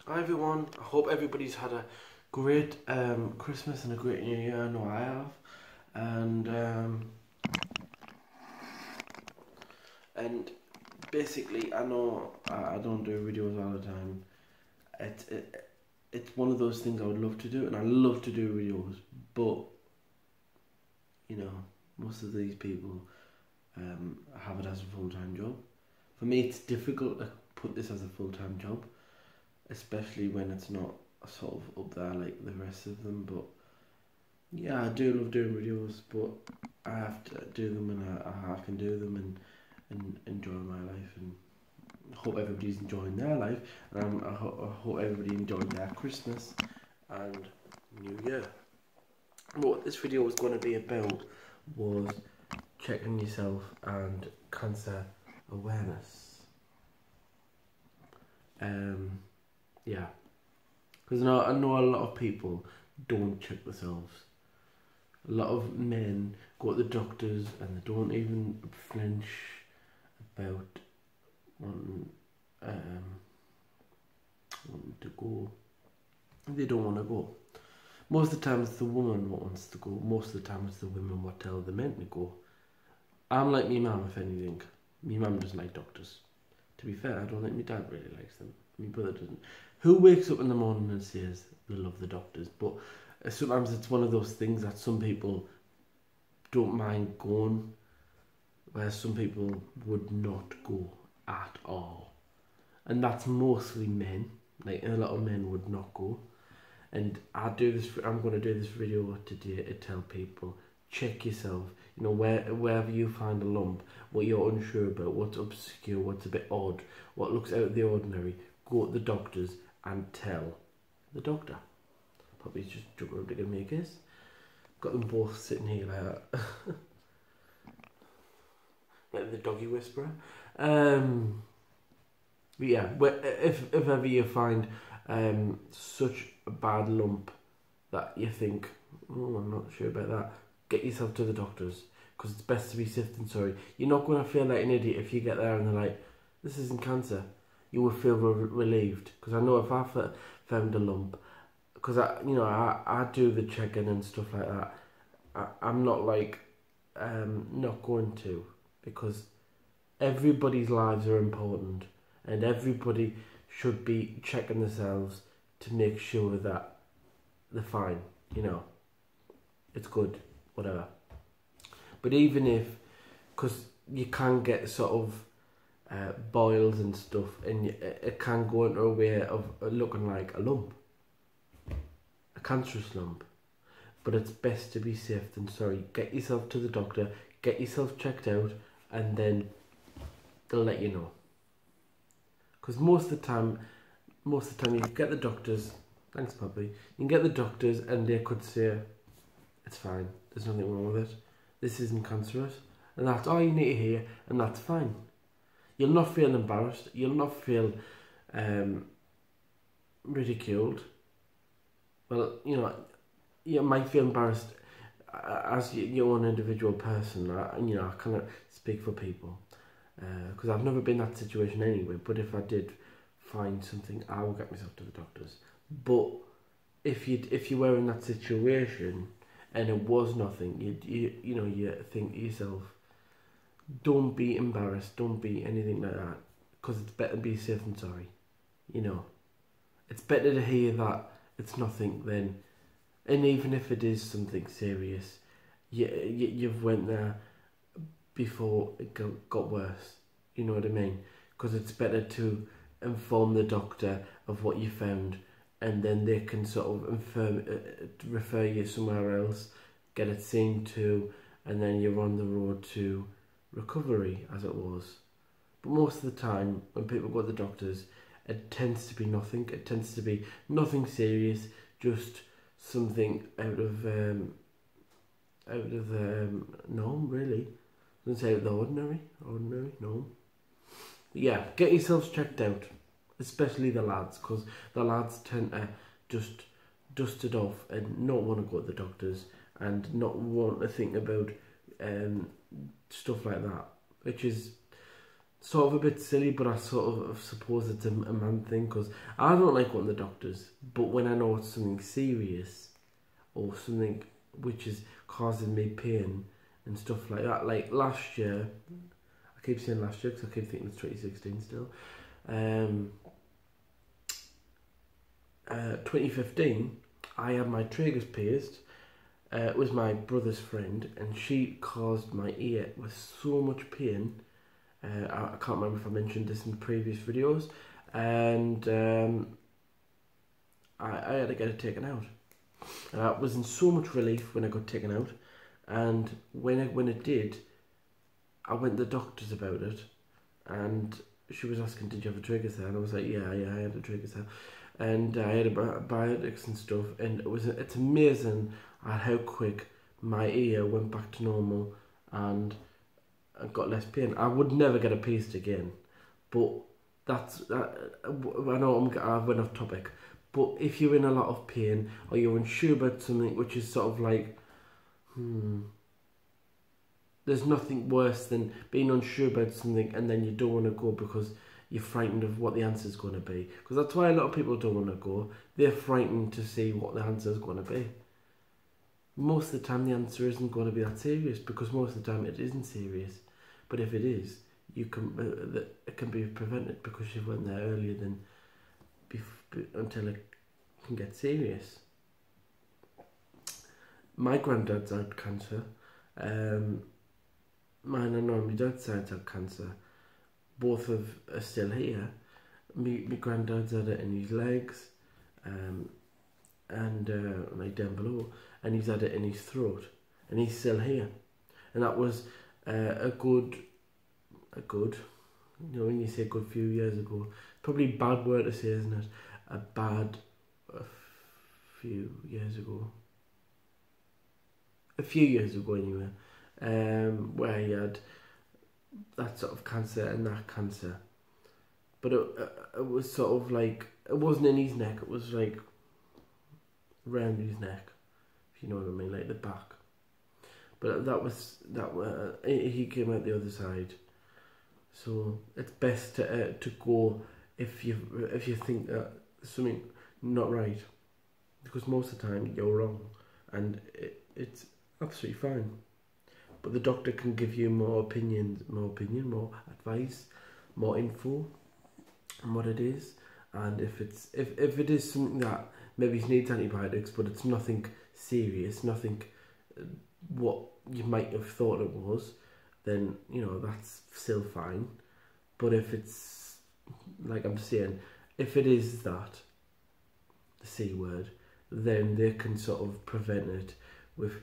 Hi everyone, I hope everybody's had a great Christmas and a great New Year. I know I have. And basically, I know I don't do videos all the time. It's one of those things I would love to do, and I love to do videos, but you know, most of these people have it as a full-time job. For me, it's difficult to put this as a full-time job, especially when it's not sort of up there like the rest of them. But yeah, I do love doing videos, but I have to do them, and I can do them and enjoy my life, and hope everybody's enjoying their life, and I hope everybody enjoyed their Christmas and New Year. What this video was going to be about was checking yourself and cancer awareness. Yeah, because I know a lot of people don't check themselves. A lot of men go to the doctors and they don't even flinch about wanting, wanting to go. They don't want to go. Most of the time it's the woman what wants to go. Most of the time it's the women what tell the men to go. I'm like me mum, if anything. Me mum doesn't like doctors. To be fair, I don't think my dad really likes them. My brother doesn't. Who wakes up in the morning and says they love the doctors? But sometimes it's one of those things that some people don't mind going, where some people would not go at all. And that's mostly men. Like, a lot of men would not go. And I'm going to do this video today to tell people, check yourself. You know, wherever you find a lump, what you're unsure about, what's obscure, what's a bit odd, what looks out of the ordinary, go to the doctors and tell the doctor. Probably just joke around to give me a kiss. Got them both sitting here like that. Like the doggy whisperer. But yeah, if ever you find such a bad lump that you think, oh, I'm not sure about that, get yourself to the doctors, because it's best to be safe than sorry. You're not going to feel like an idiot if you get there and they're like, this isn't cancer. You will feel relieved, because I know if I found a lump, because I do the checking and stuff like that, I'm not like not going to, because everybody's lives are important and everybody should be checking themselves to make sure that they're fine, you know, it's good, whatever. But even if, because you can get sort of boils and stuff, and it can go into a way of looking like a lump, a cancerous lump. But it's best to be safe than sorry. Get yourself to the doctor, get yourself checked out, and then they'll let you know. Because most of the time you get the doctors, thanks puppy, you can get the doctors and they could say, it's fine, there's nothing wrong with it, this isn't cancerous, and that's all you need to hear, and that's fine. You'll not feel embarrassed, you'll not feel ridiculed. Well, you know, you might feel embarrassed as your own individual person. I cannot speak for people, because I've never been in that situation anyway, but if I did find something, I will get myself to the doctors. But if you were in that situation and it was nothing, you think to yourself, don't be embarrassed, don't be anything like that, because it's better to be safe than sorry. You know, it's better to hear that it's nothing than, and even if it is something serious, you've went there before it got worse. You know what I mean? Because it's better to inform the doctor of what you found, and then they can sort of refer you somewhere else, get it seen to, and then you're on the road to recovery, as it was. But most of the time, when people go to the doctors, it tends to be nothing. It tends to be nothing serious, just something out of the norm, really. Doesn't say out of the ordinary norm. But yeah, get yourselves checked out, especially the lads, because the lads tend to just dust it off and not want to go to the doctors and not want to think about stuff like that, which is sort of a bit silly, but I sort of suppose it's a man thing, because I don't like going to the doctors, but when I know it's something serious or something which is causing me pain and stuff like that, like last year, I keep saying last year because I keep thinking it's 2016 still, 2015, I had my tragus pierced. It was my brother's friend, and she caused my ear with so much pain. I can't remember if I mentioned this in previous videos, and I had to get it taken out. And I was in so much relief when I got taken out, and when it did, I went to the doctors about it, and she was asking, did you have a tragus there? And I was like, yeah, I had a tragus there. And I had antibiotics and stuff, and it's amazing at how quick my ear went back to normal, and I got less pain. I would never get a pierced again, but I know I went off topic, but if you're in a lot of pain or you're unsure about something which is sort of like, there's nothing worse than being unsure about something and then you don't want to go because you're frightened of what the answer is going to be. Because that's why a lot of people don't want to go. They're frightened to see what the answer is going to be. Most of the time the answer isn't going to be that serious, because most of the time it isn't serious. But if it is, it can be prevented because you went there earlier than until it can get serious. My granddad's had cancer. Mine and my dad's side had cancer. Both are still here. My granddad's had it in his legs, and like down below, and he's had it in his throat, and he's still here. And that was a good, you know, when you say a good few years ago, probably a bad word to say, isn't it? A few years ago. A few years ago anyway, where he had that sort of cancer and that cancer. But it was sort of like, it wasn't in his neck, it was like around his neck, if you know what I mean, like the back. But he came out the other side. So it's best to go if you think that something not right, because most of the time you're wrong, and it's absolutely fine. But the doctor can give you more advice, more info on what it is, and if it is something that maybe needs antibiotics, but it's nothing serious, nothing what you might have thought it was, then you know that's still fine. But if it's, like I'm saying, if it is that, the C word, then they can sort of prevent it with,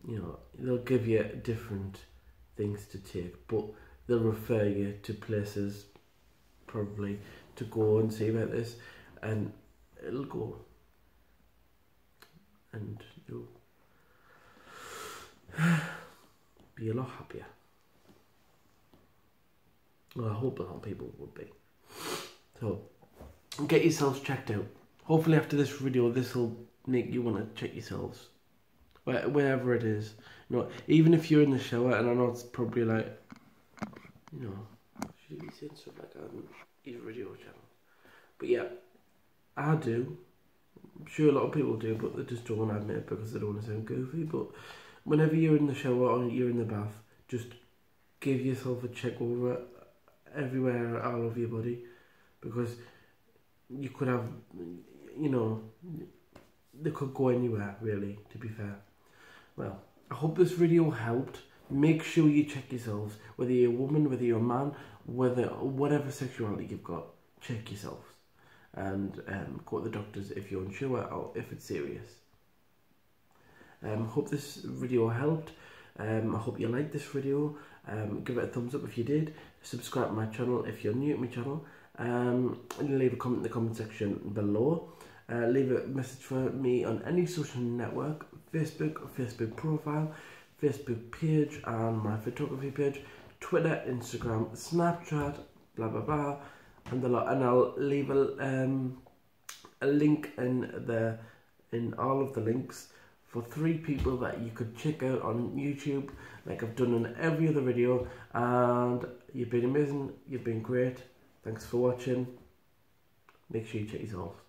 you know, they'll give you different things to take, but they'll refer you to places probably to go and see about this, and it'll go, and you'll be a lot happier. Well, I hope a lot of people would be. So, get yourselves checked out. Hopefully after this video, this will make you want to check yourselves. Wherever it is. You know, even if you're in the shower, and I know it's probably like, you know, should you be saying stuff like that on your video channel? But yeah, I do. I'm sure a lot of people do, but they just don't want to admit it because they don't want to sound goofy. But whenever you're in the shower or you're in the bath, just give yourself a check over everywhere, all over your body, because you could have, you know, they could go anywhere really, to be fair. Well, I hope this video helped. Make sure you check yourselves, whether you're a woman, whether you're a man, whatever sexuality you've got, check yourselves, and go to the doctors if you're unsure or if it's serious. Hope this video helped. I hope you liked this video. Give it a thumbs up if you did. Subscribe to my channel if you're new to my channel. And leave a comment in the comment section below. Leave a message for me on any social network, Facebook profile, Facebook page, and my photography page, Twitter, Instagram, Snapchat, blah blah blah, and a lot. And I'll leave a link in all of the links for 3 people that you could check out on YouTube, like I've done in every other video, and You've been amazing. You've been great. Thanks for watching. Make sure you check yourself.